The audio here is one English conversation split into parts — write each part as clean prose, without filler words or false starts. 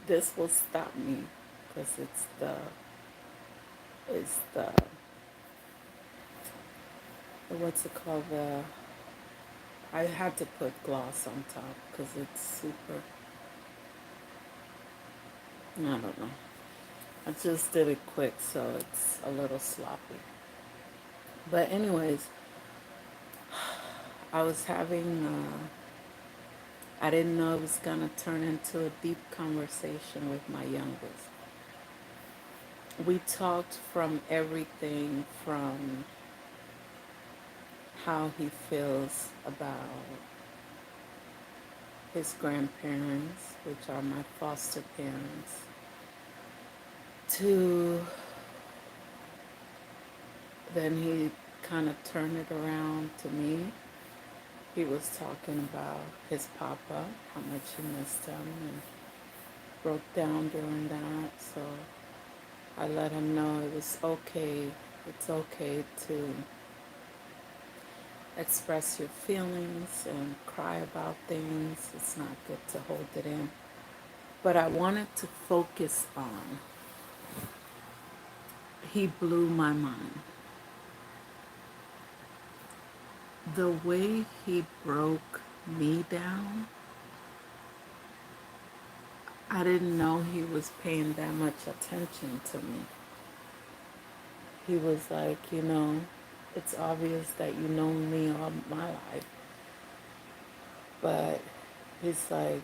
this will stop me because it's the what's it called, the I had to put gloss on top because it's super, I don't know. I just did it quick, so it's a little sloppy. But anyways, I was having, I didn't know it was gonna turn into a deep conversation with my youngest. We talked from everything from how he feels about his grandparents, which are my foster parents, to then he kind of turned it around to me. He was talking about his papa, how much he missed him, and broke down during that. So I let him know it was okay. It's okay to express your feelings and cry about things. It's not good to hold it in. But I wanted to focus on, he blew my mind. The way he broke me down, I didn't know he was paying that much attention to me. He was like, it's obvious that you know me all my life. But he's like,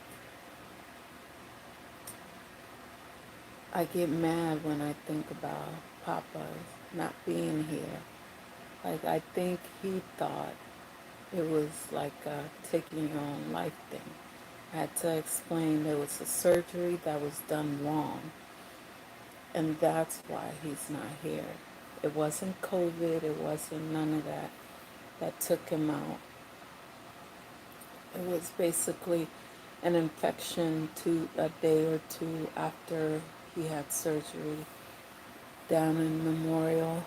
I get mad when I think about Papa not being here. Like, I think he thought it was like a taking your own life thing. I had to explain there was a surgery that was done wrong, and that's why he's not here. It wasn't COVID, it wasn't none of that took him out. It was basically an infection a day or two after he had surgery down in Memorial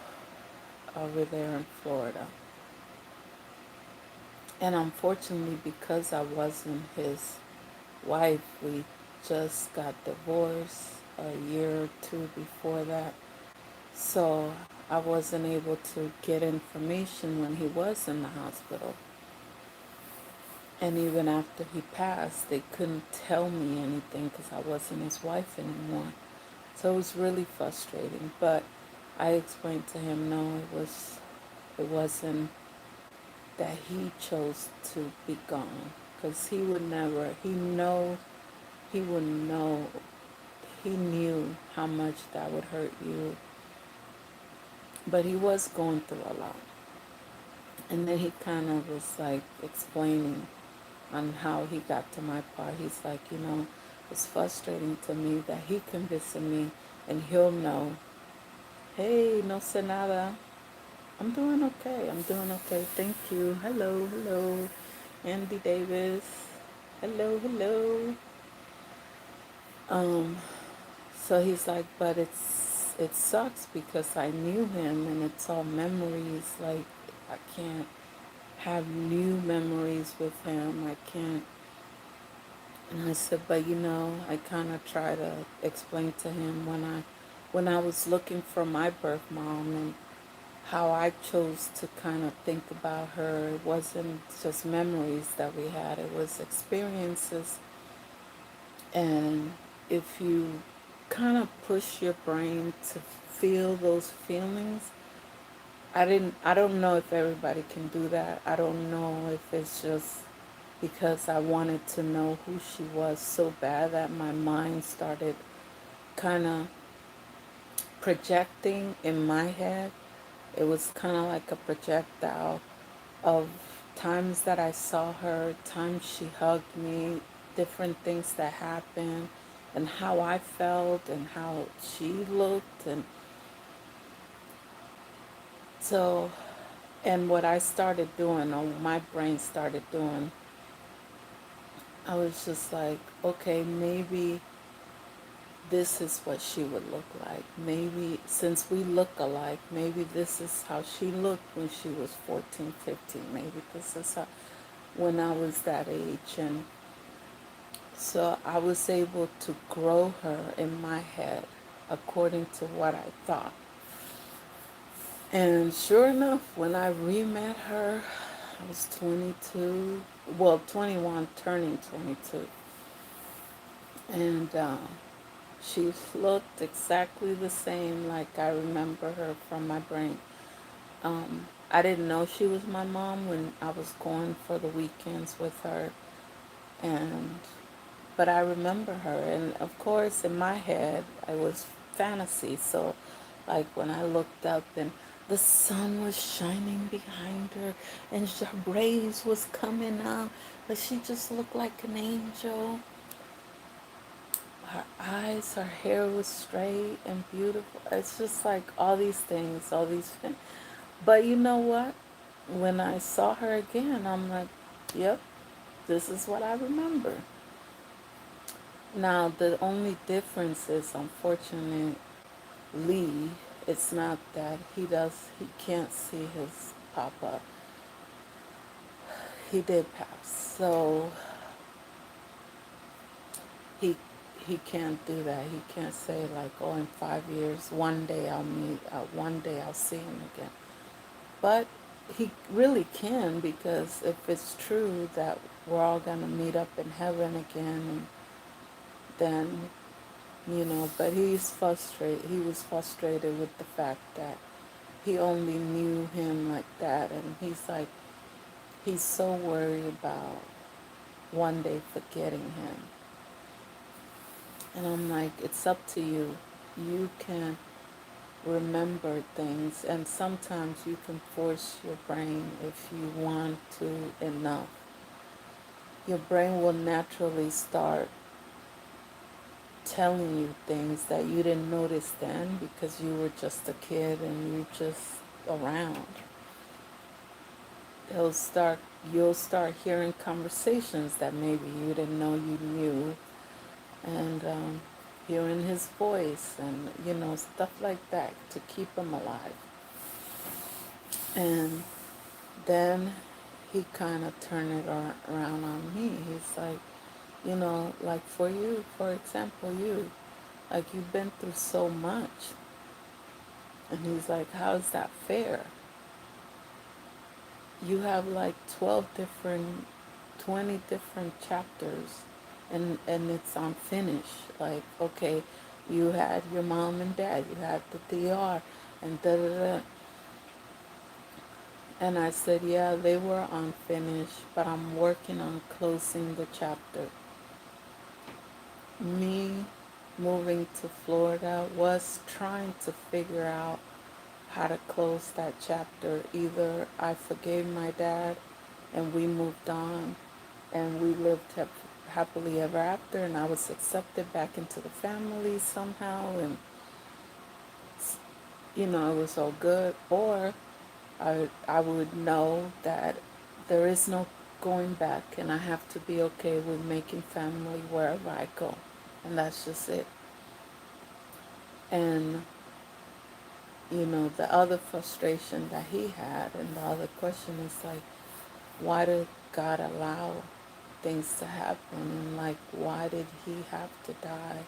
over there in Florida. And unfortunately, because I wasn't his wife, we just got divorced a year or two before that. So I wasn't able to get information when he was in the hospital. And even after he passed, they couldn't tell me anything because I wasn't his wife anymore. So it was really frustrating. But I explained to him, no, it wasn't that he chose to be gone, because he would never, he would know, he knew how much that would hurt you. But he was going through a lot. And then he kind of was like explaining on how he got to my part. He's like, it's frustrating to me that he can visit me and he'll know, hey, no sé nada. I'm doing okay. I'm doing okay. Thank you. Hello, hello. Andy Davis. Hello, hello. Um, so he's like, but it sucks because I knew him and it's all memories. Like, I can't have new memories with him. I can't. And I said, but I kind of try to explain to him when I was looking for my birth mom and how I chose to kind of think about her. It wasn't just memories that we had, it was experiences. And if you kind of push your brain to feel those feelings, I don't know if everybody can do that. I don't know if it's just because I wanted to know who she was so bad that my mind started kind of projecting in my head. It was kind of like a projectile of times that I saw her, times she hugged me, different things that happened, and how I felt and how she looked. And so, and what I started doing, or my brain started doing, I was just like, okay, maybe this is what she would look like. Maybe since we look alike, maybe this is how she looked when she was 14, 15. Maybe this is how when I was that age. And So I was able to grow her in my head according to what I thought. And sure enough, when I re-met her, I was 22, well, 21, turning 22. And she looked exactly the same like I remember her from my brain. I didn't know she was my mom when I was going for the weekends with her. And but I remember her, and of course in my head I was fantasy. So like when I looked up and the sun was shining behind her and her rays was coming out, but she just looked like an angel. Her eyes, her hair was straight and beautiful. It's just like all these things, all these things. But you know what, when I saw her again, I'm like, yep, this is what I remember. Now, the only difference is, unfortunately, it's not that he can't see his papa. He did pass. So he he can't do that. He can't say like, oh, in 5 years, one day I'll see him again. But he really can, because if it's true that we're all gonna meet up in heaven again, then but he was frustrated with the fact that he only knew him like that, and he's like, he's so worried about one day forgetting him. And I'm like, it's up to you. You can remember things, and sometimes you can force your brain if you want to enough. Your brain will naturally start telling you things that you didn't notice then because you were just a kid and you just around. They'll start You'll start hearing conversations that maybe you didn't know you knew, and hearing his voice, and stuff like that to keep him alive. And then he kind of turned it around on me. He's like, like for you, for example, like you've been through so much. And he's like, how is that fair? You have like 12 different, 20 different chapters, and it's unfinished. Like, okay, you had your mom and dad, you had the DR, and da da da. And I said, yeah, they were unfinished, but I'm working on closing the chapter. Me moving to Florida was trying to figure out how to close that chapter. Either I forgave my dad and we moved on and we lived happily ever after, and I was accepted back into the family somehow, and it was all good. Or I would know that there is no going back, and I have to be okay with making family wherever I go, and that's just it. And the other frustration that he had, and the other question is like, why did God allow things to happen, and like, why did he have to die?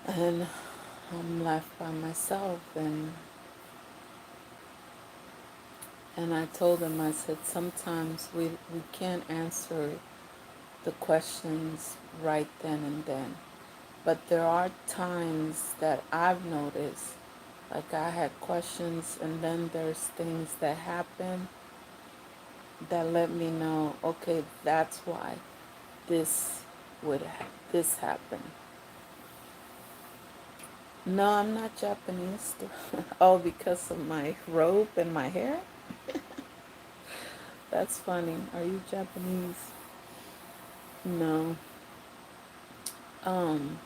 And I'm left by myself, and I told him, I said, sometimes we can't answer the questions right then and then. But there are times that I've noticed, like I had questions, and then there's things that happen that let me know, okay, that's why this this happened. No, I'm not Japanese. Oh, because of my robe and my hair? That's funny. Are you Japanese? No. Um,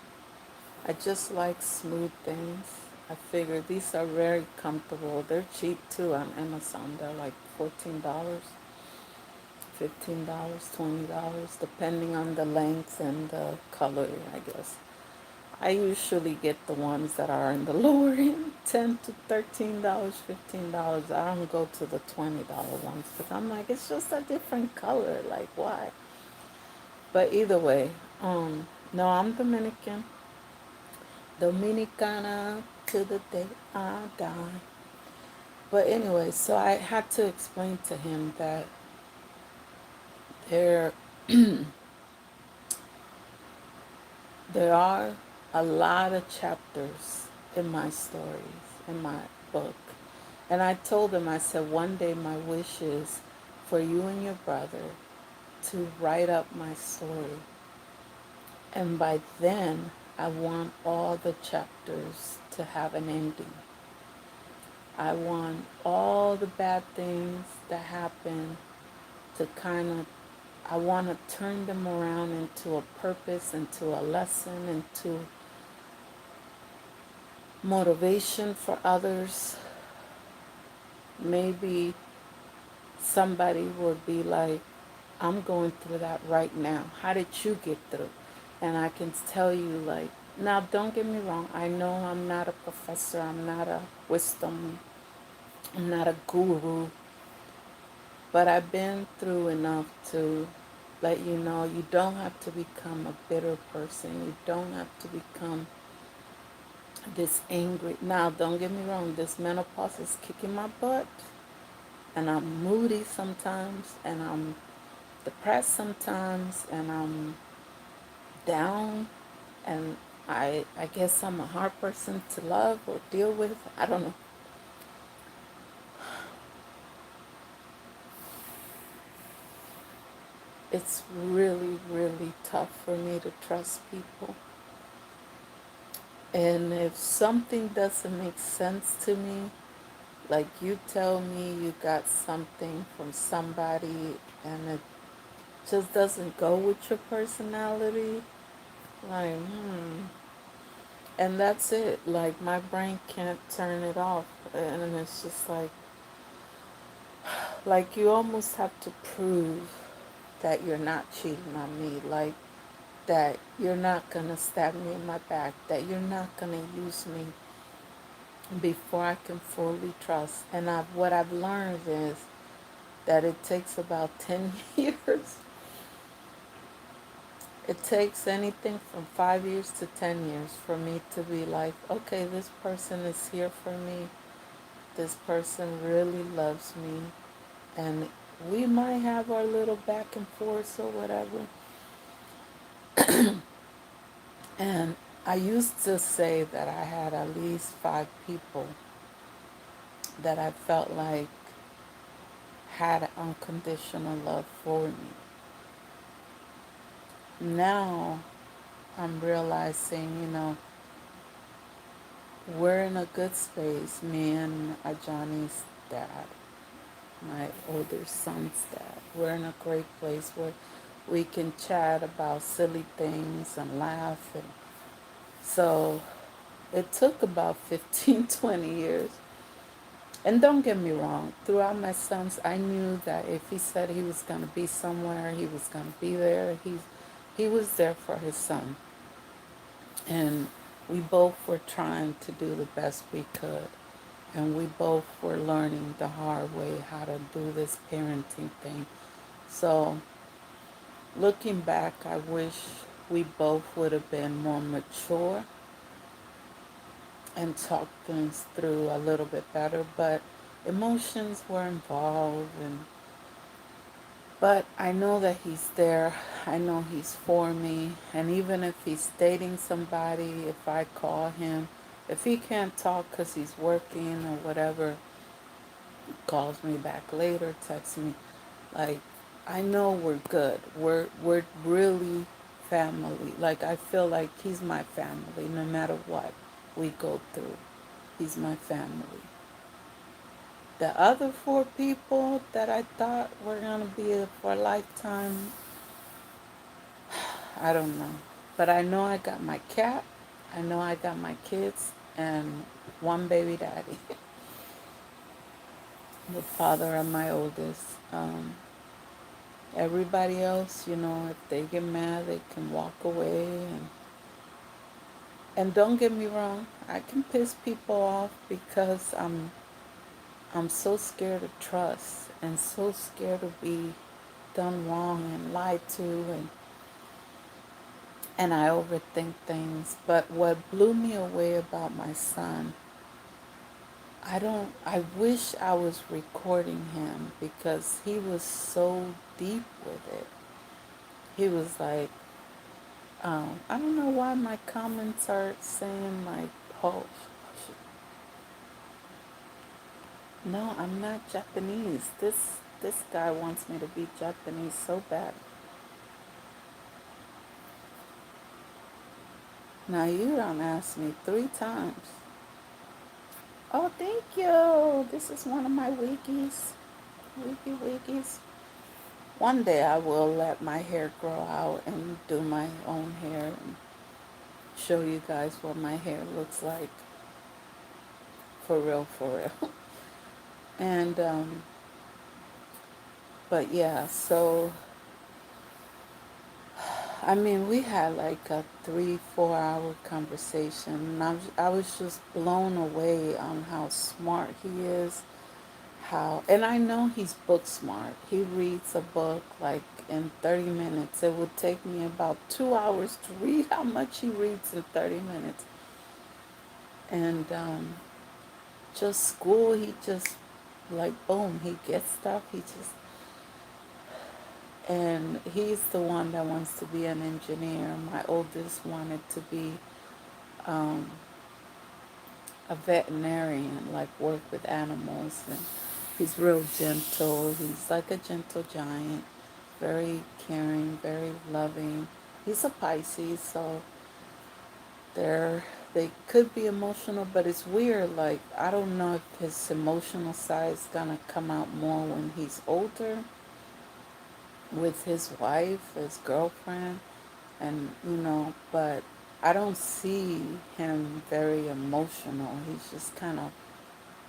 I just like smooth things. I figure these are very comfortable. They're cheap too on Amazon. They're like $14, $15, $20, depending on the length and the color, I guess. I usually get the ones that are in the lower end, $10 to $13, $15. I don't go to the $20 ones because I'm like, it's just a different color. Like, why? But either way, no, I'm Dominican. Dominicana to the day I die. But anyway, so I had to explain to him that there there are a lot of chapters in my stories, in my book. And I told him, I said, one day my wish is for you and your brother to write up my story. And by then, I want all the chapters to have an ending. I want all the bad things that happen to kind of, I want to turn them around into a purpose, into a lesson, into motivation for others. Maybe somebody would be like, I'm going through that right now. How did you get through? And I can tell you, like, now don't get me wrong. I know I'm not a professor. I'm not a wisdom. I'm not a guru. But I've been through enough to let you know you don't have to become a bitter person. You don't have to become this angry. Now, don't get me wrong. This menopause is kicking my butt. And I'm moody sometimes. And I'm depressed sometimes. And I'm down. And I guess I'm a hard person to love or deal with. I don't know. It's really, really tough for me to trust people. And if something doesn't make sense to me, like you tell me you got something from somebody and it just doesn't go with your personality, like, and that's it. Like, my brain can't turn it off. And it's just like you almost have to prove that you're not cheating on me. Like, that you're not going to stab me in my back, that you're not going to use me before I can fully trust. And what I've learned is that it takes about 10 years. It takes anything from 5 years to 10 years for me to be like, okay, this person is here for me. This person really loves me. And we might have our little back and forth or whatever. And I used to say that I had at least 5 people that I felt like had unconditional love for me. Now I'm realizing, we're in a good space. Me and Johnny's dad, my older son's dad. We're in a great place where we can chat about silly things and laugh. And so it took about 15, 20 years. And don't get me wrong, throughout my sons, I knew that if he said he was going to be somewhere, he was going to be there. He was there for his son. And we both were trying to do the best we could. And we both were learning the hard way how to do this parenting thing. So looking back, I wish we both would have been more mature and talked things through a little bit better. But emotions were involved, but I know that he's there. I know he's for me. And even if he's dating somebody, if I call him, if he can't talk because he's working or whatever, he calls me back later, texts me. Like, I know we're good. We're really family. Like, I feel like he's my family no matter what we go through. He's my family. The other 4 people that I thought were going to be for a lifetime, I don't know. But I know I got my cat. I know I got my kids and one baby daddy, the father of my oldest. Everybody else, if they get mad, they can walk away. And don't get me wrong, I can piss people off because I'm so scared to trust and so scared to be done wrong and lied to. and I overthink things. But what blew me away about my son, I wish I was recording him because he was so deep with it. He was like, I don't know why my comments are saying like, oh, no, I'm not Japanese. This guy wants me to be Japanese so bad. Now you done asked me 3 times. Oh, thank you. This is one of my wikis. Wikis. One day I will let my hair grow out and do my own hair and show you guys what my hair looks like for real, for real. And but yeah, so I mean, we had like a 3, 4 hour conversation, and I was just blown away on how smart he is. And I know he's book smart. He reads a book like in 30 minutes. It would take me about 2 hours to read how much he reads in 30 minutes. And just school, he just like boom, he gets stuff. And he's the one that wants to be an engineer. My oldest wanted to be um, a veterinarian, like work with animals. And he's real gentle. He's like a gentle giant, very caring, very loving. He's a Pisces, so they could be emotional, but it's weird. Like, I don't know if his emotional side is gonna come out more when he's older with his wife, his girlfriend, and but I don't see him very emotional. He's just kind of,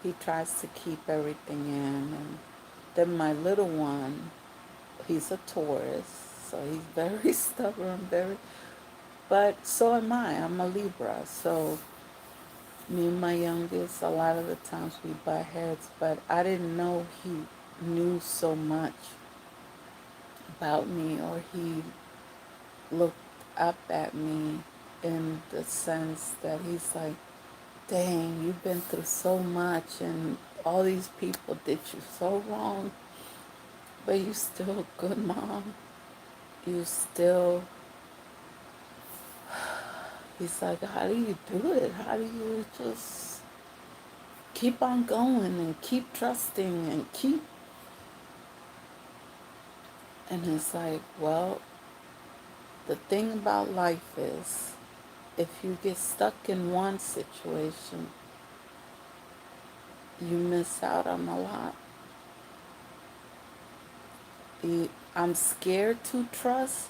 he tries to keep everything in. And then my little one, he's a Taurus, so he's very stubborn, but so am I. I'm a Libra, so me and my youngest, a lot of the times we butt heads, but I didn't know he knew so much about me, or he looked up at me in the sense that he's like, dang, you've been through so much and all these people did you so wrong, but you still a good mom. You still, he's like, how do you do it? How do you just keep on going and keep trusting and keep, and it's like, well, the thing about life is, if you get stuck in one situation, you miss out on a lot. I'm scared to trust,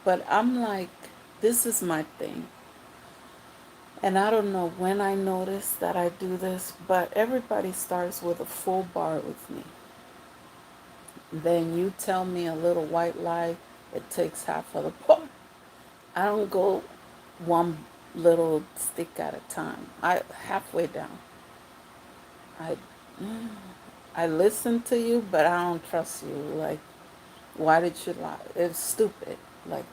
but I'm like, this is my thing. And I don't know when I noticed that I do this, but everybody starts with a full bar with me. Then you tell me a little white lie, it takes half of the bar. I don't go one little stick at a time. I halfway down. I I listen to you, but I don't trust you. Like, why did you lie? It's stupid. Like,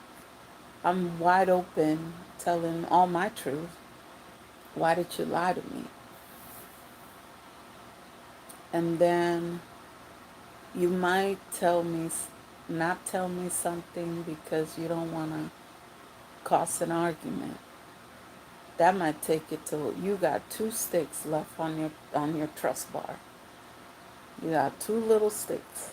I'm wide open telling all my truth. Why did you lie to me? And then you might not tell me something because you don't want to cause an argument. That might take it to, you got 2 sticks left on your trust bar. You got 2 little sticks.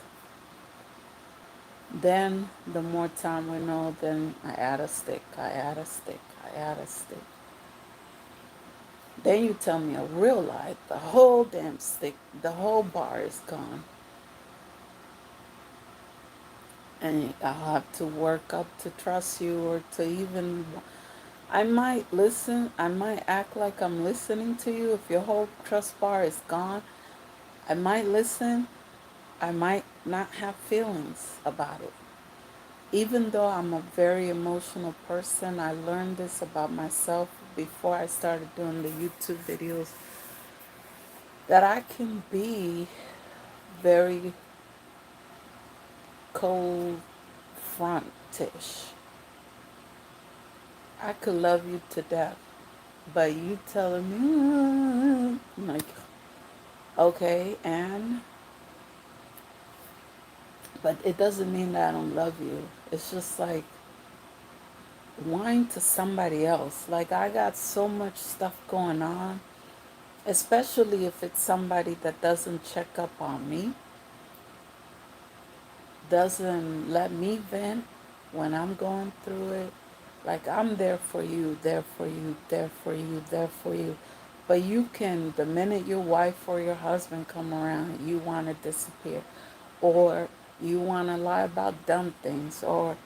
Then the more time we know, then I add a stick, I add a stick, I add a stick. Then you tell me a real lie, the whole damn stick, the whole bar is gone. And I'll have to work up to trust you, or to even, I might listen, I might act like I'm listening to you. If your whole trust bar is gone, I might listen, I might not have feelings about it. Even though I'm a very emotional person, I learned this about myself before I started doing the YouTube videos, that I can be very cold frontish. I could love you to death, but you telling me, I'm like, okay, and, but it doesn't mean that I don't love you. It's just like whine to somebody else. Like, I got so much stuff going on, especially if it's somebody that doesn't check up on me, doesn't let me vent when I'm going through it. Like, I'm there for you, there for you, there for you, there for you. But you can, the minute your wife or your husband come around, you want to disappear. Or you want to lie about dumb things. Or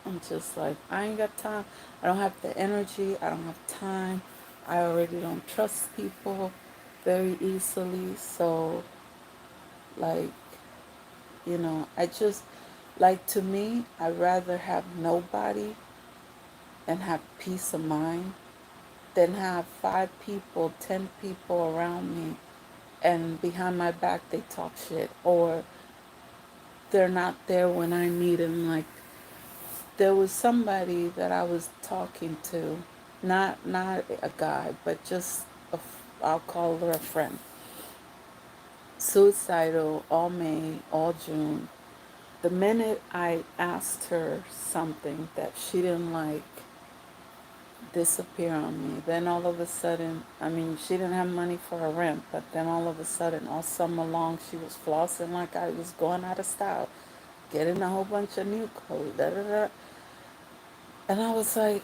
I'm just like, I ain't got time. I don't have the energy. I don't have time. I already don't trust people very easily. So, like, I just, like, to me, I'd rather have nobody and have peace of mind than have 5 people, 10 people around me and behind my back they talk shit, or they're not there when I need them. Like, there was somebody that I was talking to, not a guy, but just I'll call her a friend. Suicidal all May, all June. The minute I asked her something that she didn't like, disappear on me. Then all of a sudden, I mean, she didn't have money for her rent, but then all of a sudden, all summer long, she was flossing like I was going out of style, getting a whole bunch of new clothes, da da da. And I was like,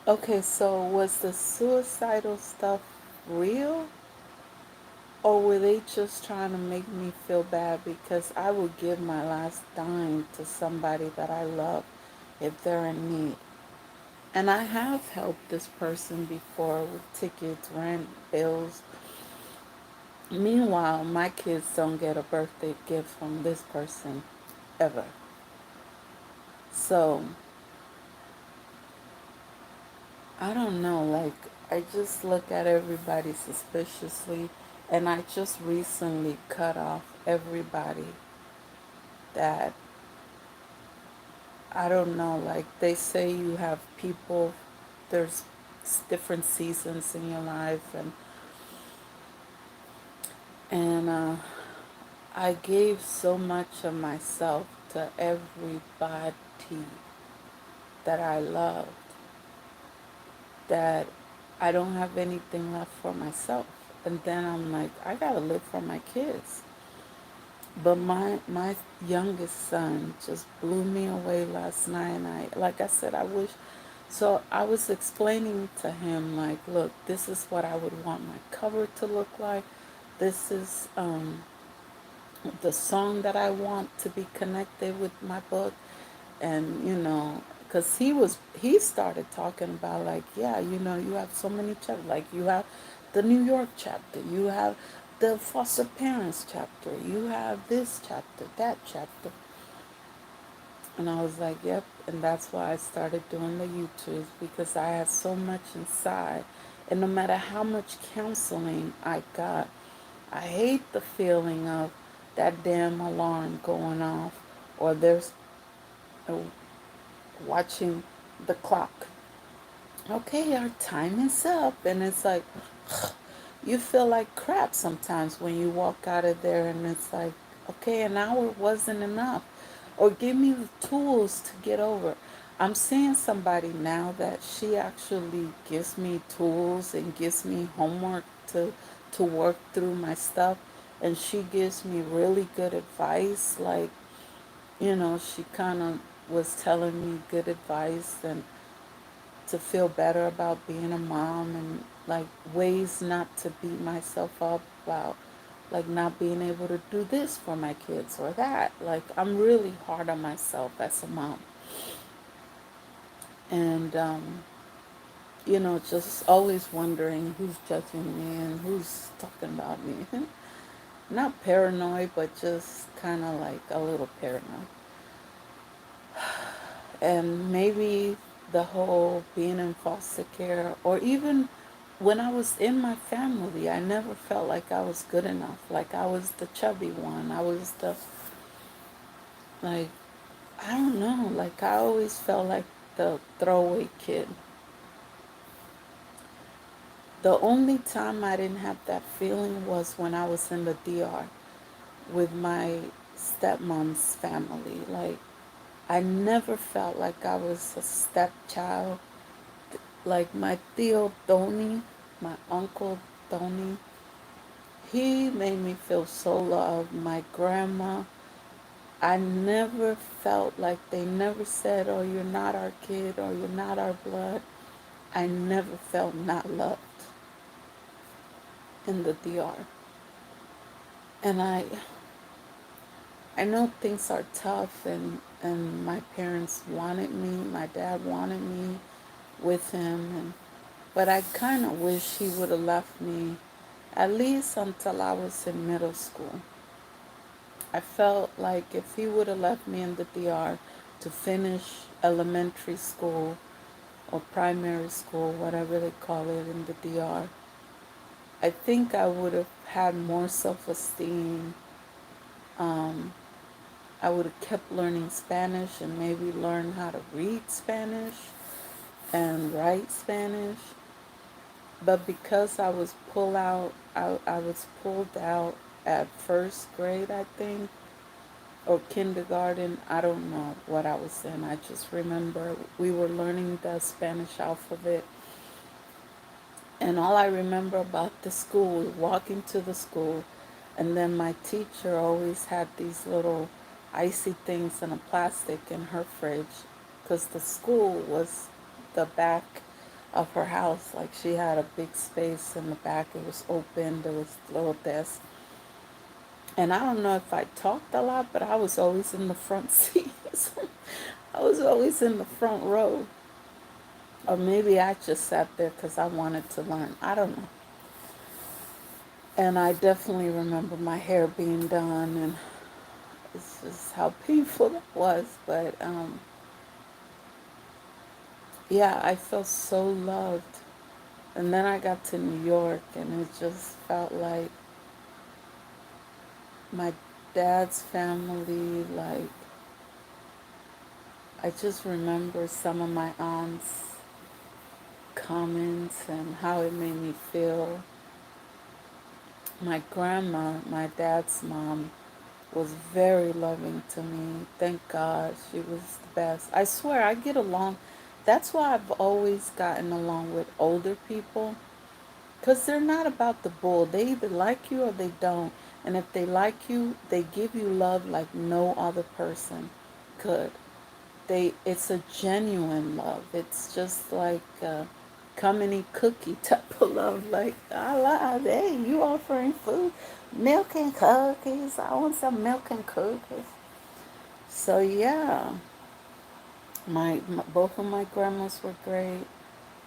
okay, so was the suicidal stuff real? Or were they just trying to make me feel bad because I would give my last dime to somebody that I love if they're in need? And I have helped this person before with tickets, rent, bills. Meanwhile, my kids don't get a birthday gift from this person ever. So, I don't know, like, I just look at everybody suspiciously, and I just recently cut off everybody that, I don't know, like, they say you have people, there's different seasons in your life, and I gave so much of myself to everybody that I loved that I don't have anything left for myself. And then I'm like, I gotta live for my kids. But my youngest son just blew me away last night, and like I said, I wish. So I was explaining to him, like, look, this is what I would want my cover to look like. This is the song that I want to be connected with my book. And, because he started talking about, like, yeah, you have so many chapters. Like, you have the New York chapter, you have the foster parents chapter, you have this chapter, that chapter. And I was like, yep. And that's why I started doing the YouTubes, because I had so much inside. And no matter how much counseling I got, I hate the feeling of that damn alarm going off, or there's watching the clock. Okay, our time is up. And it's like, you feel like crap sometimes when you walk out of there, and it's like, okay, an hour wasn't enough. Or give me the tools to get over. I'm seeing somebody now that she actually gives me tools and gives me homework to work through my stuff. And she gives me really good advice. Like, she kind of was telling me good advice and to feel better about being a mom, and like ways not to beat myself up about like not being able to do this for my kids or that. Like, I'm really hard on myself as a mom. And just always wondering who's judging me and who's talking about me. Not paranoid, but just kind of like a little paranoid. And maybe the whole being in foster care, or even when I was in my family, I never felt like I was good enough. Like, I was the chubby one. I was the, like, I don't know, like I always felt like the throwaway kid. The only time I didn't have that feeling was when I was in the DR with my stepmom's family. Like, I never felt like I was a stepchild. Like, my Theo Tony, my uncle Tony, he made me feel so loved. My grandma, I never felt like they never said, oh, you're not our kid or you're not our blood. I never felt not loved in the DR. And I know things are tough, and my parents wanted me, my dad wanted me with him, but I kind of wish he would have left me at least until I was in middle school. I felt like if he would have left me in the DR to finish elementary school or primary school, whatever they call it in the DR, I think I would have had more self-esteem. Um, I would have kept learning Spanish and maybe learn how to read Spanish and write Spanish. But because I was pulled out at first grade, I think, or kindergarten. I don't know what I was in. I just remember we were learning the Spanish alphabet. And all I remember about the school, walking to the school, and then my teacher always had these little icy things in a plastic in her fridge because the school was the back of her house. Like she had a big space in the back. It was open. There was little desks. And I don't know if I talked a lot, but I was always in the front seat. I was always in the front row. Or maybe I just sat there because I wanted to learn. I don't know. And I definitely remember my hair being done, and it's just how painful it was. But yeah, I felt so loved. And then I got to New York, and it just felt like my dad's family. Like, I just remember some of my aunt's comments and how it made me feel. My grandma, my dad's mom, was very loving to me. Thank God, she was the best. I swear, I get along. That's why I've always gotten along with older people, because they're not about the bull. They either like you or they don't. And if they like you, they give you love like no other person could. It's a genuine love. It's just like come and eat cookie type of love. Like, hey, you offering food, milk and cookies. I want some milk and cookies. So yeah, my both of my grandmas were great,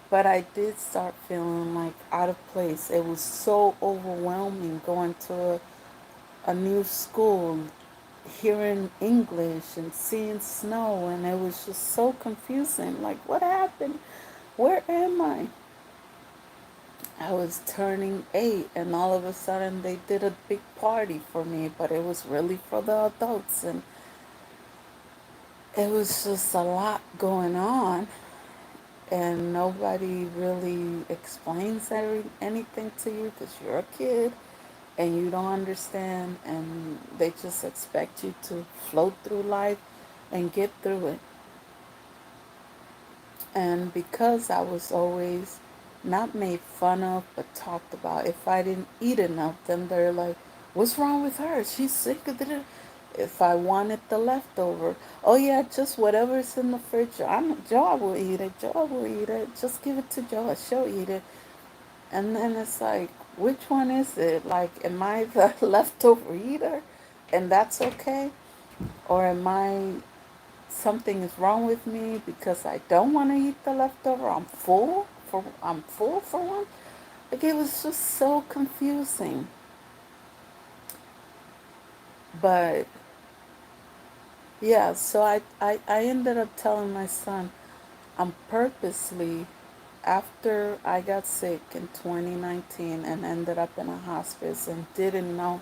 but I did start feeling like out of place. It was so overwhelming going to a new school, hearing English and seeing snow, and it was just so confusing. Like, what happened? Where am I? I was turning 8, and all of a sudden they did a big party for me, but it was really for the adults, and it was just a lot going on, and nobody really explains anything to you because you're a kid and you don't understand, and they just expect you to float through life and get through it. And because I was always not made fun of but talked about, if I didn't eat enough, then they're like, what's wrong with her? She's sick of it. If I wanted the leftover, oh yeah, just whatever's in the fridge. Joy will eat it. Joy will eat it. Just give it to Joy. She'll eat it. And then it's like, which one is it? Like, am I the leftover eater? And that's okay? Or am I, something is wrong with me because I don't want to eat the leftover? I'm full for one? Like, it was just so confusing. But yeah, so I ended up telling my son, I'm purposely, after I got sick in 2019 and ended up in a hospice and I didn't know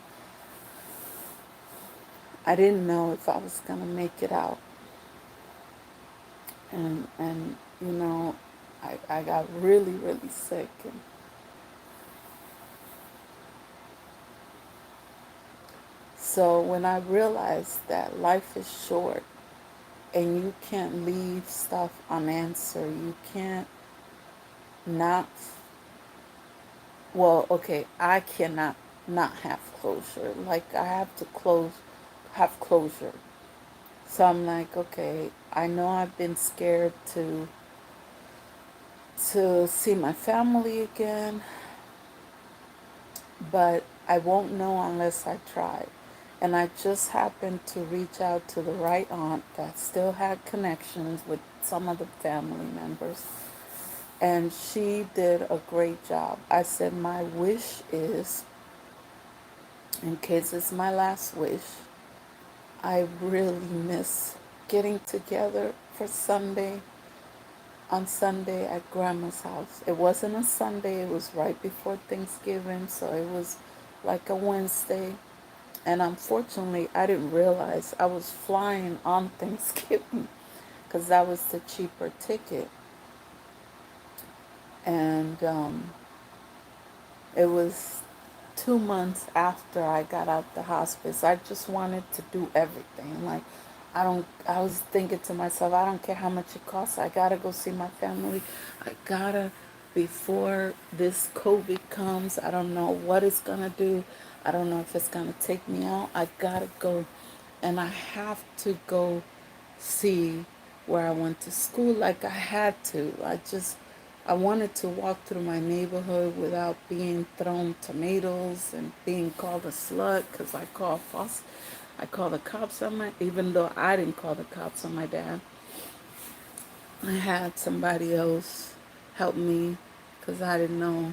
if I was going to make it out. and you know, I got really, really sick. And so when I realized that life is short and you can't leave stuff unanswered, you can't not, well, okay, I cannot not have closure. Like I have to have closure. So I'm like, okay, I know I've been scared to see my family again, but I won't know unless I try. And I just happened to reach out to the right aunt that still had connections with some of the family members. And she did a great job. I said, my wish is, in case it's my last wish, I really miss getting together for Sunday, on Sunday at Grandma's house. It wasn't a Sunday, it was right before Thanksgiving, so it was like a Wednesday. And unfortunately, I didn't realize I was flying on Thanksgiving because that was the cheaper ticket. And it was 2 months after I got out the hospice. I just wanted to do everything. Like, I was thinking to myself, I don't care how much it costs. I gotta go see my family. I gotta, before this COVID comes, I don't know what it's gonna do. I don't know if it's gonna take me out. I gotta go. And I have to go see where I went to school. Like I had to. I wanted to walk through my neighborhood without being thrown tomatoes and being called a slut because I called the cops on my, even though I didn't call the cops on my dad. I had somebody else help me because I didn't know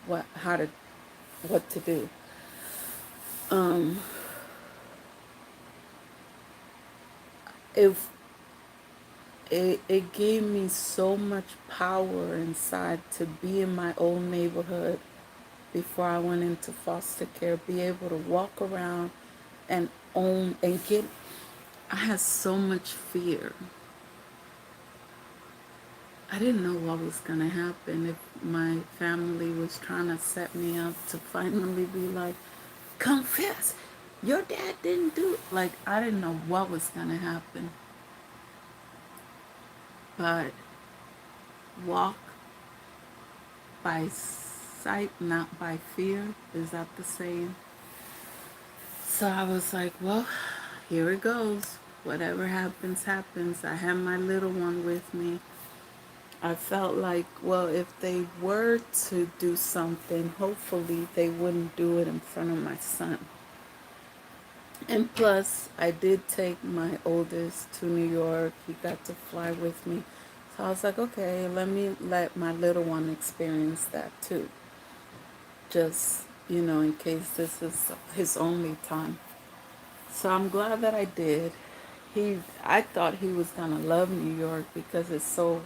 what how to what to do. Um, if it gave me so much power inside to be in my own neighborhood before I went into foster care, be able to walk around and own and get. I had so much fear. I didn't know what was going to happen if my family was trying to set me up to finally be like, confess, your dad didn't do it. Like, I didn't know what was going to happen. But walk by sight, not by fear. Is that the saying? So I was like, well, here it goes. Whatever happens, happens. I had my little one with me. I felt like, well, if they were to do something, hopefully they wouldn't do it in front of my son. And plus, I did take my oldest to New York. He got to fly with me. So I was like, okay, let me let my little one experience that too. Just, in case this is his only time. So I'm glad that I did. I thought he was gonna love New York because it's so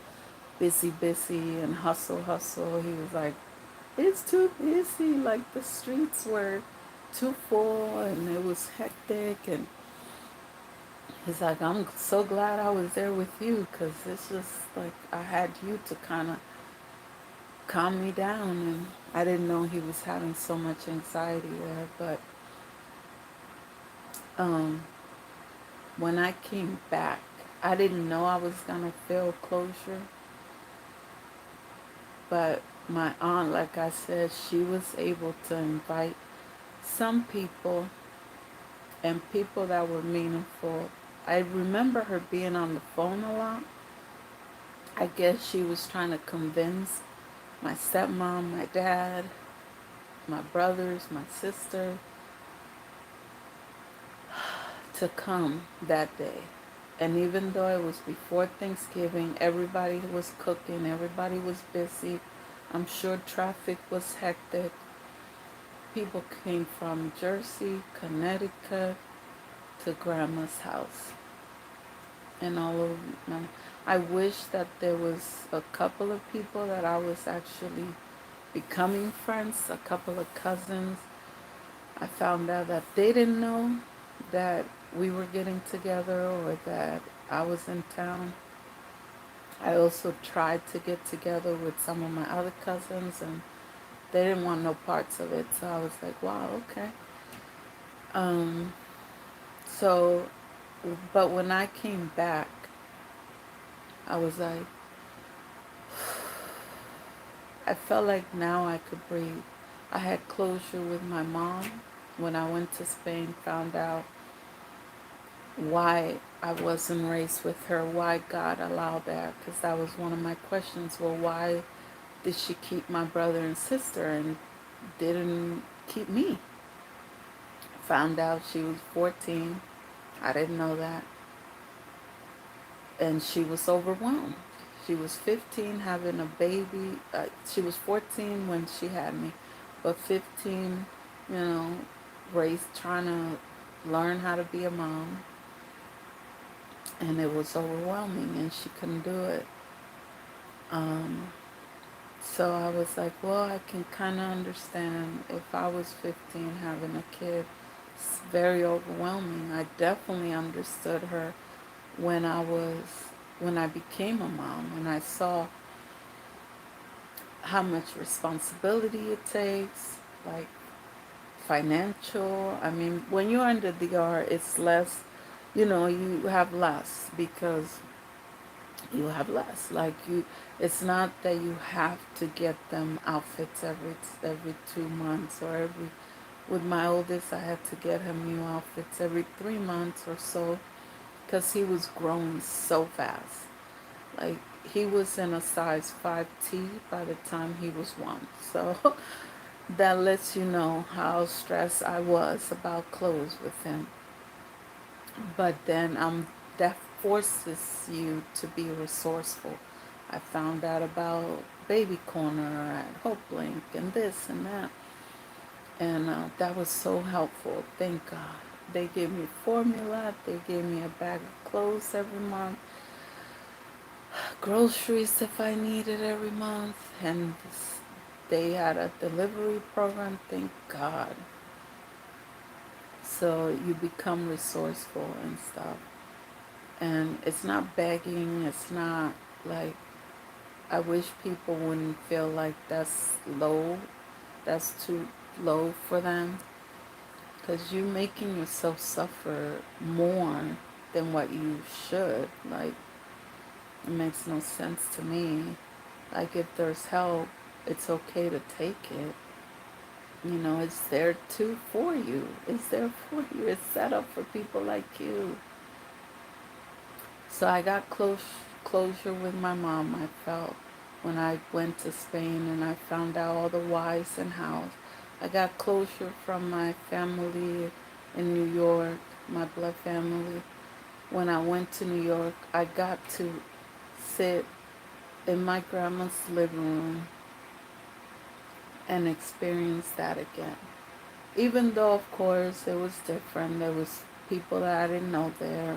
busy, busy and hustle, hustle. He was like, it's too busy. Like the streets were too full and it was hectic. And he's like, I'm so glad I was there with you because it's just like I had you to kind of calm me down. And I didn't know he was having so much anxiety there. But um, when I came back, I didn't know I was gonna feel closure, but my aunt, like I said, she was able to invite some people and people that were meaningful. I remember her being on the phone a lot. I guess she was trying to convince my stepmom, my dad, my brothers, my sister to come that day. And even though it was before Thanksgiving, everybody was cooking, everybody was busy. I'm sure traffic was hectic. People came from Jersey, Connecticut to Grandma's house and all over. I wish that there was a couple of people that I was actually becoming friends, a couple of cousins. I found out that they didn't know that we were getting together or that I was in town. I also tried to get together with some of my other cousins, and they didn't want no parts of it. So I was like, wow, okay. Um, so, but when I came back, I was like, I felt like now I could breathe. I had closure with my mom when I went to Spain, found out why I wasn't raised with her, why God allowed that, because that was one of my questions. Well, why did she keep my brother and sister and didn't keep me? Found out she was 14. I didn't know that. And she was overwhelmed. She was 15 having a baby. She was 14 when she had me, but 15, you know, raised trying to learn how to be a mom. And it was overwhelming and she couldn't do it. Um, so I was like, well, I can kind of understand if I was 15 having a kid. It's very overwhelming. I definitely understood her when when I became a mom, when I saw how much responsibility it takes, like financial. I mean, when you're under DR, it's less, you have less because you have less. Like it's not that you have to get them outfits every 2 months or every. With my oldest, I had to get him new outfits every 3 months or so because he was growing so fast. Like he was in a size 5T by the time he was one. So that lets you know how stressed I was about clothes with him. But then that forces you to be resourceful. I found out about Baby Corner at HopeLink and this and that. And that was so helpful. Thank God. They gave me formula. They gave me a bag of clothes every month, groceries if I needed every month, and they had a delivery program. Thank God. So you become resourceful and stuff. And it's not begging. It's not like, I wish people wouldn't feel like that's low. That's too low for them. Because you're making yourself suffer more than what you should. Like, it makes no sense to me. Like, if there's help, it's okay to take it. It's there too for you. It's there for you. It's set up for people like you. So I got closure with my mom, I felt, when I went to Spain and I found out all the whys and hows. I got closure from my family in New York, my blood family. When I went to New York, I got to sit in my grandma's living room and experience that again. Even though, of course, it was different. There was people that I didn't know there,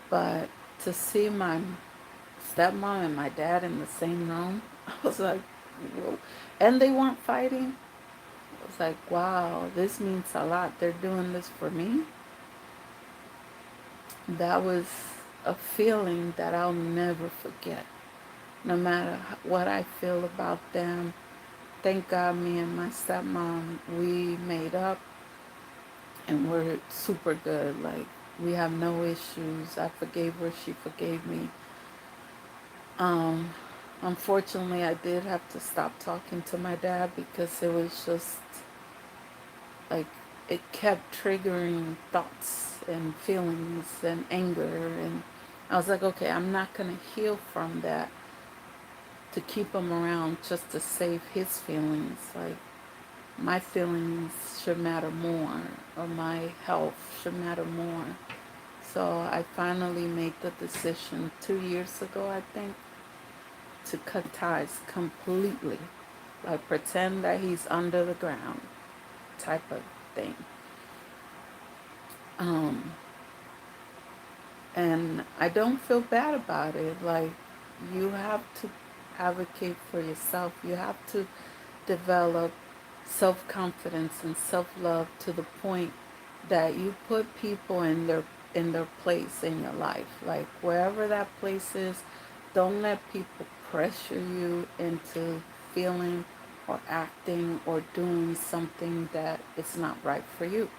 but to see my stepmom and my dad in the same room, I was like, whoa. And they weren't fighting. I was like, wow, this means a lot. They're doing this for me. That was a feeling that I'll never forget. No matter what I feel about them, thank God me and my stepmom, we made up and we're super good. Like, we have no issues. I forgave her, she forgave me. Um, Unfortunately, I did have to stop talking to my dad because it was just like it kept triggering thoughts and feelings and anger. And I was like, okay, I'm not going to heal from that to keep him around just to save his feelings. Like, my feelings should matter more, or my health should matter more. So I finally made the decision 2 years ago, I think, to cut ties completely. Like, pretend that he's under the ground type of thing. Um, and I don't feel bad about it. Like, you have to advocate for yourself. You have to develop self-confidence and self-love to the point that you put people in their place in your life. Like, wherever that place is, Don't let people pressure you into feeling or acting or doing something that is not right for you.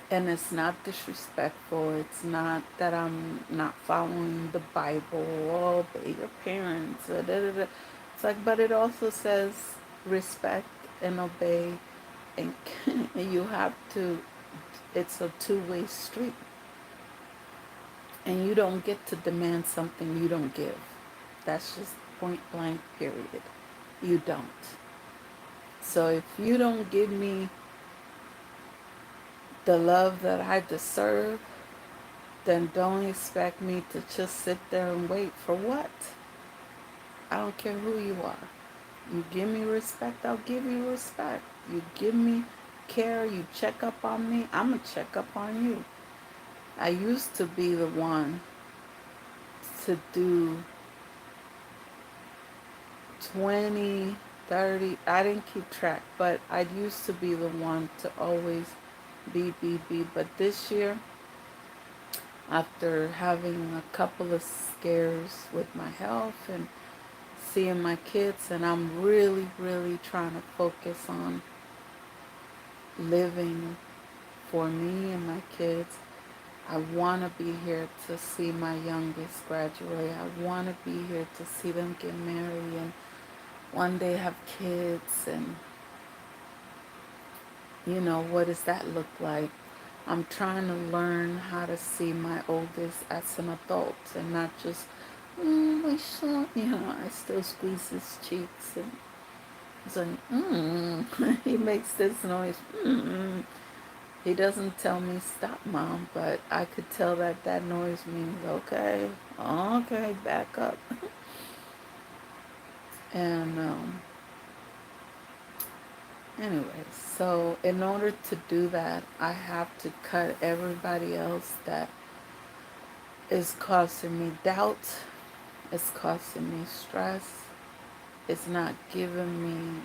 And it's not disrespectful. It's not that I'm not following the Bible. Oh, obey your parents. Da, da, da. It's like, but it also says respect and obey, and you have to. It's a two-way street, and you don't get to demand something you don't give. That's just point blank. Period. You don't. So if you don't give me the love that I deserve, then don't expect me to just sit there and wait for what? I don't care who you are. You give me respect, I'll give you respect. You give me care, you check up on me, I'm going to check up on you. I used to be the one to do 20, 30, I didn't keep track, but I used to be the one to always be. But this year, after having a couple of scares with my health and seeing my kids, and I'm really trying to focus on living for me and my kids. I want to be here to see my youngest graduate. I want to be here to see them get married and one day have kids. And what does that look like? I'm trying to learn how to see my oldest as an adult and not just, my son, I still squeeze his cheeks and it's like, he makes this noise, He doesn't tell me stop, Mom, but I could tell that that noise means okay, back up. And anyway, so in order to do that, I have to cut everybody else that is causing me doubt, it's causing me stress, it's not giving me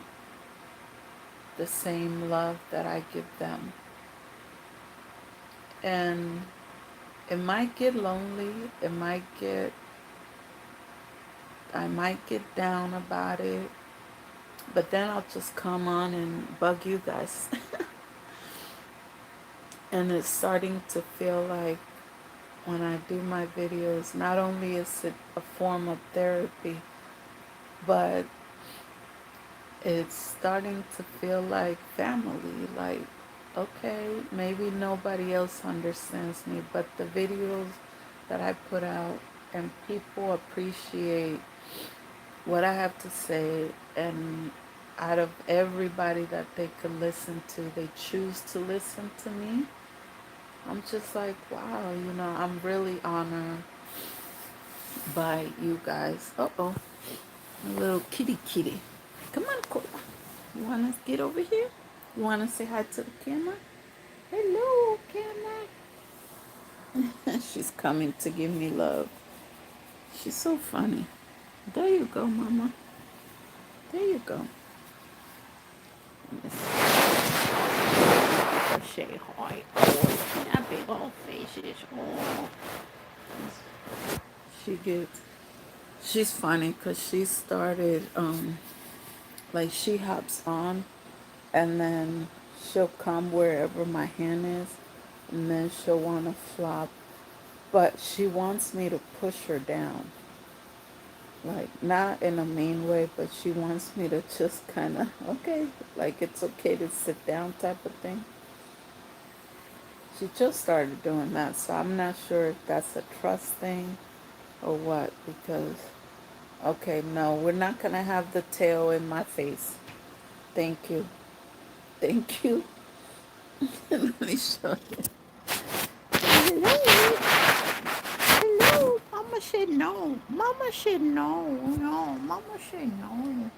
the same love that I give them. And it might get lonely, I might get down about it, but then I'll just come on and bug you guys. And it's starting to feel like when I do my videos, not only is it a form of therapy, but it's starting to feel like family. Like, okay, maybe nobody else understands me, but the videos that I put out and people appreciate what I have to say, and out of everybody that they could listen to, they choose to listen to me. I'm just like, wow, I'm really honored by you guys. Uh-oh, a little kitty. Come on, Cola. You want to get over here? You want to say hi to the camera? Hello, camera. She's coming to give me love. She's so funny. There you go, Mama. There you go. Say hi. Oh, that big old faces. Oh. She's funny because she started, like she hops on and then she'll come wherever my hand is and then she'll want to flop. But she wants me to push her down. Like, not in a mean way, but she wants me to just kind of, okay, like it's okay to sit down type of thing. She just started doing that, so I'm not sure if that's a trust thing or what, because, okay, no, we're not going to have the tail in my face. Thank you. Thank you. Let me show you. Hello. Hello. Mama said no. Mama said no. No. Mama said no.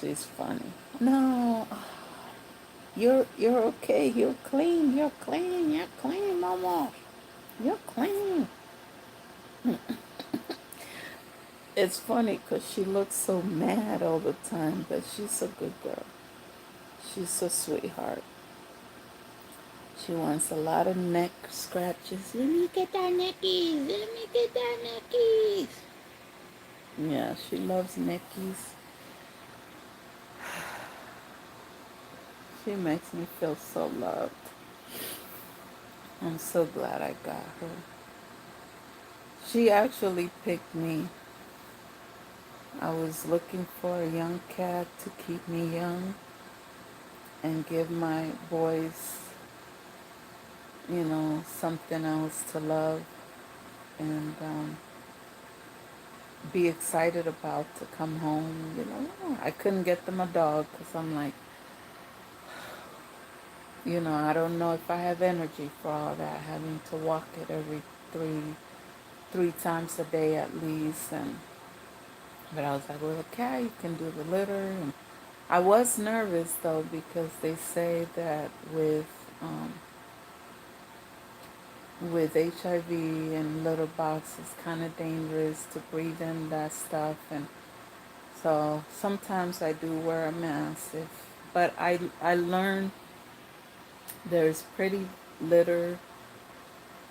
She's funny. No. You're okay. You're clean. You're clean. You're clean, Mama. You're clean. It's funny because she looks so mad all the time, but she's a good girl. She's a sweetheart. She wants a lot of neck scratches. Let me get that neckies. Let me get that neckies. Yeah, she loves neckies. She makes me feel so loved. I'm so glad I got her. She actually picked me. I was looking for a young cat to keep me young and give my boys, something else to love and be excited about to come home. I couldn't get them a dog because I'm like, I don't know if I have energy for all that, having to walk it every three times a day at least. But I was like, well, a cat, you can do the litter. And I was nervous though because they say that um, with HIV and litter box, it's kind of dangerous to breathe in that stuff. And so sometimes I do wear a mask. But I learned there's pretty litter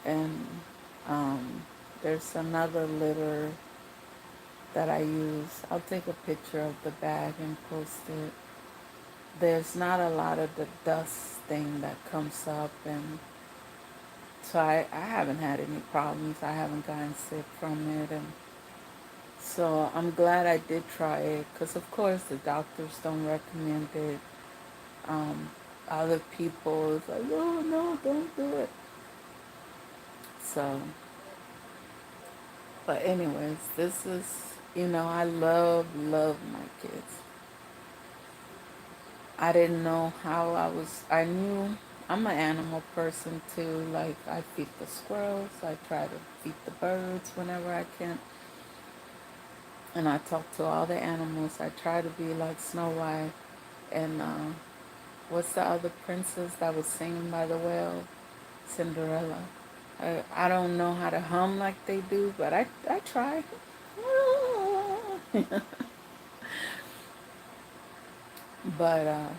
and um, there's another litter that I use. I'll take a picture of the bag and post it. There's not a lot of the dust thing that comes up, and so I haven't had any problems. I haven't gotten sick from it, and so I'm glad I did try it because of course the doctors don't recommend it. Um, Other people is like, oh no, don't do it. So, but anyways, this is, I love my kids. I didn't know how I knew I'm an animal person too. Like, I feed the squirrels, I try to feed the birds whenever I can. And I talk to all the animals. I try to be like Snow White and what's the other princess that was singing by the well? Cinderella. I don't know how to hum like they do, but I try. But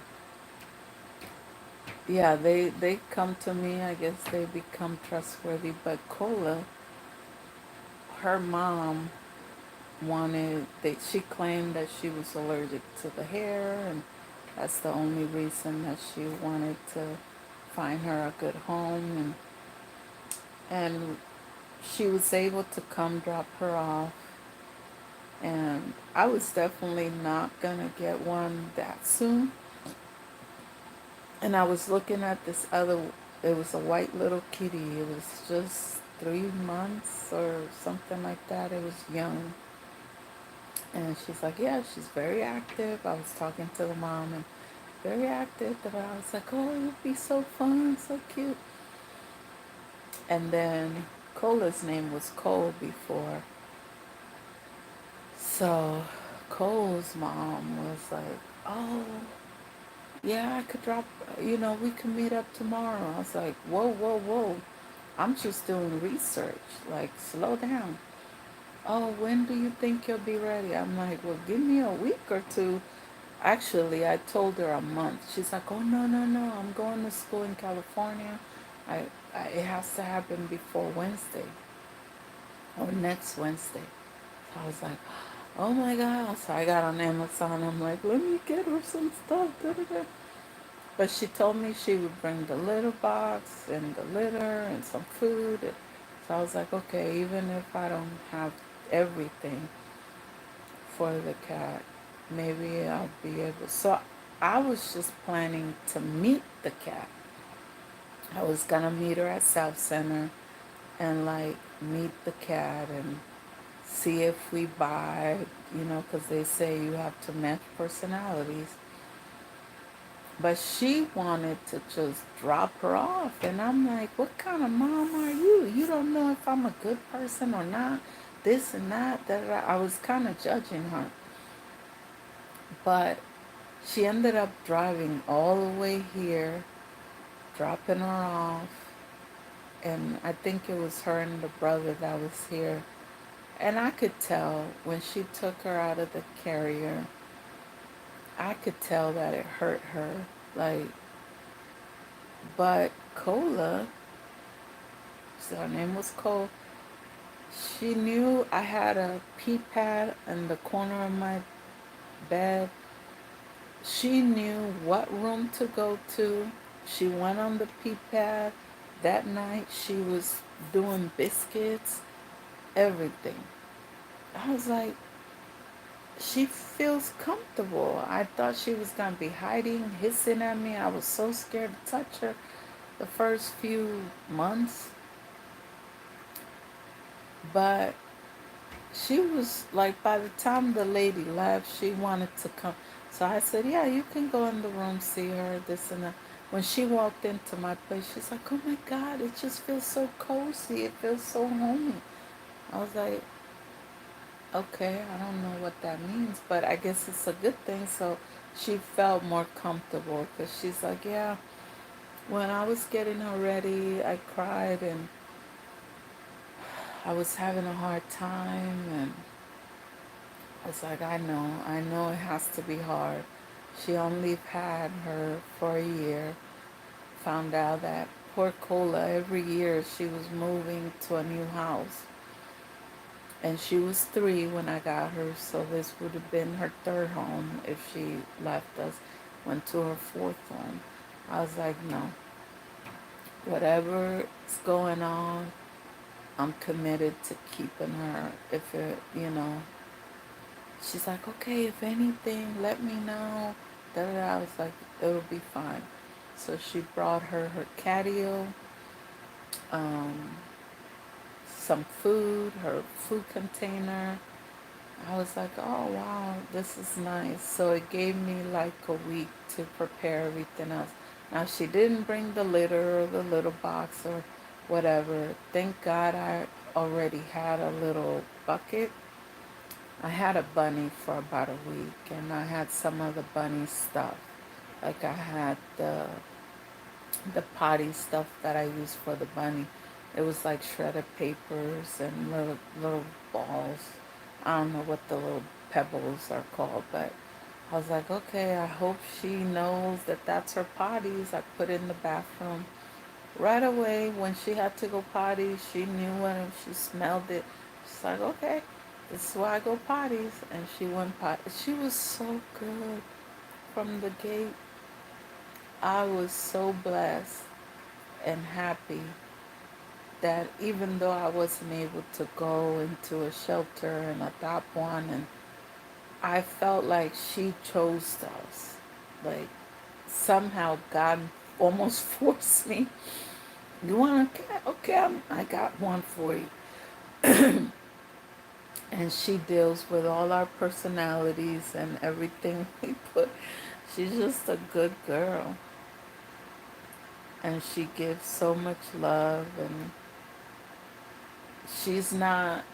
yeah, they come to me. I guess they become trustworthy. But Cola, her mom she claimed that she was allergic to the hair, and that's the only reason that she wanted to find her a good home, and she was able to come drop her off. And I was definitely not gonna get one that soon. And I was looking at this other, it was a white little kitty. It was just 3 months or something like that. It was young. And she's like, yeah, she's very active. I was talking to the mom and very active. That I was like, oh, it would be so fun, so cute. And then Cola's name was Cole before. So Cole's mom was like, oh, yeah, I could drop, we could meet up tomorrow. I was like, whoa, whoa, whoa. I'm just doing research. Like, slow down. Oh, when do you think you'll be ready? I'm like, well, give me a week or two. Actually, I told her a month. She's like, oh, no, no, no. I'm going to school in California. It has to happen before Wednesday or next Wednesday. So I was like, oh my God. So I got on Amazon. I'm like, let me get her some stuff. Da, da, da. But she told me she would bring the litter box and the litter and some food. So I was like, okay, even if I don't have everything for the cat, maybe I'll be able. So I was just planning to meet the cat. I was gonna meet her at South Center and like meet the cat and see if we buy, because they say you have to match personalities. But she wanted to just drop her off. And I'm like, what kind of mom are you? You don't know if I'm a good person or not. This and that. That I was kind of judging her. But she ended up driving all the way here, dropping her off. And I think it was her and the brother that was here. And I could tell when she took her out of the carrier, I could tell that it hurt her. Like, but Cola, so her name was Cole, she knew I had a pee pad in the corner of my bed. She knew what room to go to. She went on the pee pad. That night she was doing biscuits, everything. I was like, she feels comfortable. I thought she was going to be hiding, hissing at me. I was so scared to touch her the first few months. But she was like, by the time the lady left, she wanted to come. So I said, yeah, you can go in the room, see her, this and that. When she walked into my place, she's like, oh my God, it just feels so cozy. It feels so homey. I was like, okay, I don't know what that means, but I guess it's a good thing. So she felt more comfortable because she's like, yeah, when I was getting her ready, I cried and I was having a hard time. And I was like, I know it has to be hard. She only had her for a year. Found out that poor Cola, every year she was moving to a new house. And she was 3 when I got her, so this would have been her 3rd home if she left us, went to her 4th home. I was like, no, whatever's going on, I'm committed to keeping her. If it, she's like, okay, if anything, let me know. I was like, it'll be fine. So she brought her catio, um, some food, her food container. I was like, oh wow, this is nice. So it gave me like a week to prepare everything else. Now she didn't bring the litter or the little box or whatever. Thank God I already had a little bucket. I had a bunny for about a week and I had some of the bunny stuff. Like I had the potty stuff that I used for the bunny. It was like shredded papers and little balls. I don't know what the little pebbles are called, but I was like, okay, I hope she knows that that's her potties. I put it in the bathroom. Right away, when she had to go potty, she knew when she smelled it. She's like, okay, this is why I go potties. And she went potty. She was so good from the gate. I was so blessed and happy that even though I wasn't able to go into a shelter and adopt one, and I felt like she chose us. Like somehow God almost forced me. You want a cat? Okay, I got one for you. And she deals with all our personalities and everything we put. She's just a good girl. And she gives so much love, and she's not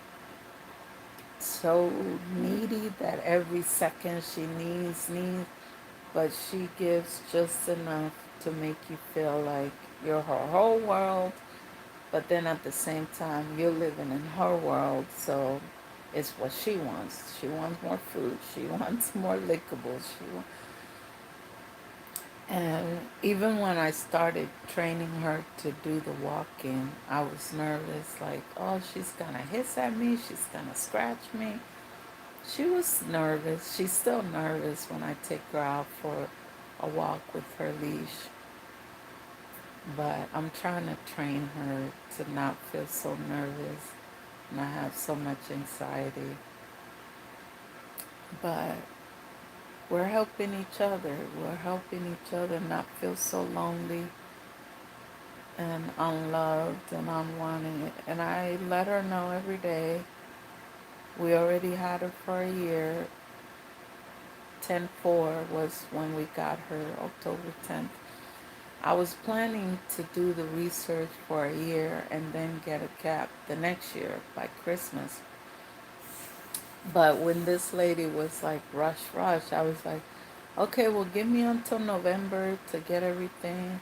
so needy that every second she needs, but she gives just enough to make you feel like you're her whole world, but then at the same time you're living in her world. So it's what she wants. She wants more food. She wants more lickables. And even when I started training her to do the walking, I was nervous, like, oh, she's gonna hiss at me, she's gonna scratch me. She was nervous. She's still nervous when I take her out for a walk with her leash. But I'm trying to train her to not feel so nervous, not have so much anxiety. But we're helping each other. We're helping each other not feel so lonely and unloved and unwanted. And I let her know every day. We already had her for a year. 10/4 was when we got her, October 10th. I was planning to do the research for a year and then get a cap the next year by Christmas. But when this lady was like, rush, I was like, okay, well, give me until November to get everything.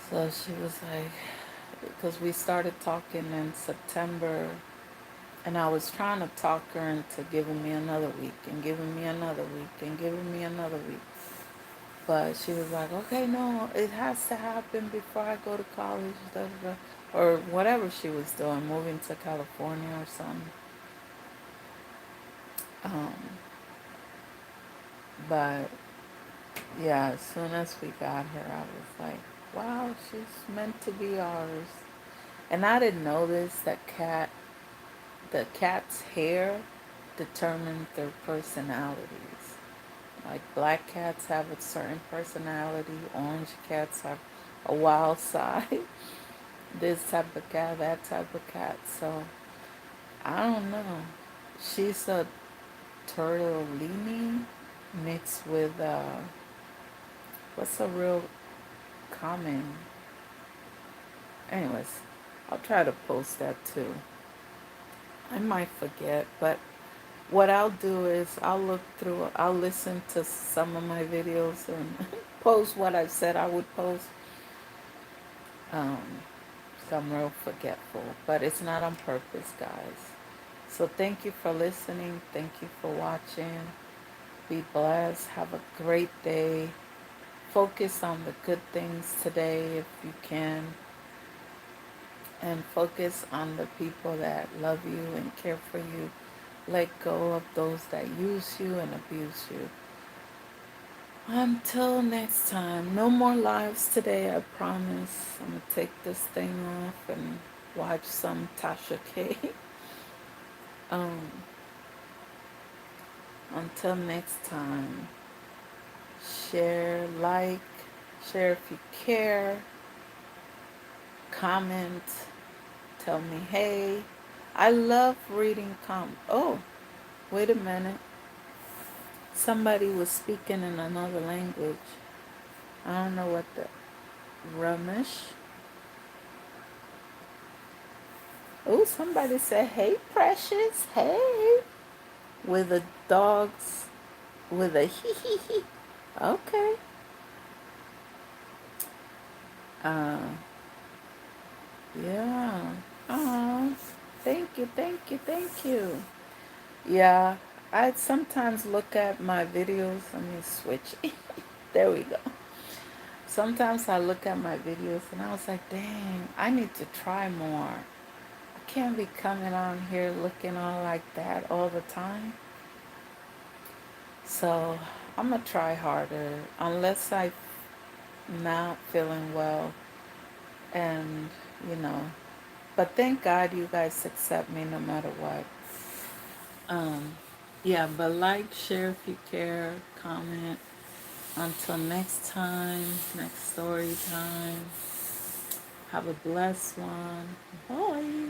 So she was like, because we started talking in September, and I was trying to talk her into giving me another week and giving me another week and giving me another week. But she was like, okay, no, it has to happen before I go to college, da, da, da. Or whatever she was doing, moving to California or something. Um, but yeah, as soon as we got her, I was like, wow, she's meant to be ours. And I didn't know this, that the cat's hair determined their personalities. Like black cats have a certain personality, orange cats have a wild side, this type of cat, that type of cat. So I don't know. She's a tortellini mixed with what's a real common. Anyways, I'll try to post that too. I might forget, but what I'll do is I'll listen to some of my videos and post what I said I would post. Um, so I'm real forgetful, but it's not on purpose, guys. So thank you for listening. Thank you for watching. Be blessed. Have a great day. Focus on the good things today if you can. And focus on the people that love you and care for you. Let go of those that use you and abuse you. Until next time, no more lives today, I promise. I'm going to take this thing off and watch some Tasha K. um, until next time, share, like, share if you care, comment, tell me hey. I love reading Oh, wait a minute. Somebody was speaking in another language. I don't know what the Ramesh. Oh, somebody said, hey, precious, hey. With the dogs, with a hee hee hee. Okay. Uh, yeah. Oh, thank you, thank you, thank you. Yeah, I sometimes look at my videos. Let me switch. There we go. Sometimes I look at my videos and I was like, dang, I need to try more. I can't be coming on here looking all like that all the time. So I'm going to try harder unless I'm not feeling well. And, you know, but thank God you guys accept me no matter what. Um, yeah, but like, share if you care, comment. Until next time, next story time. Have a blessed one. Bye.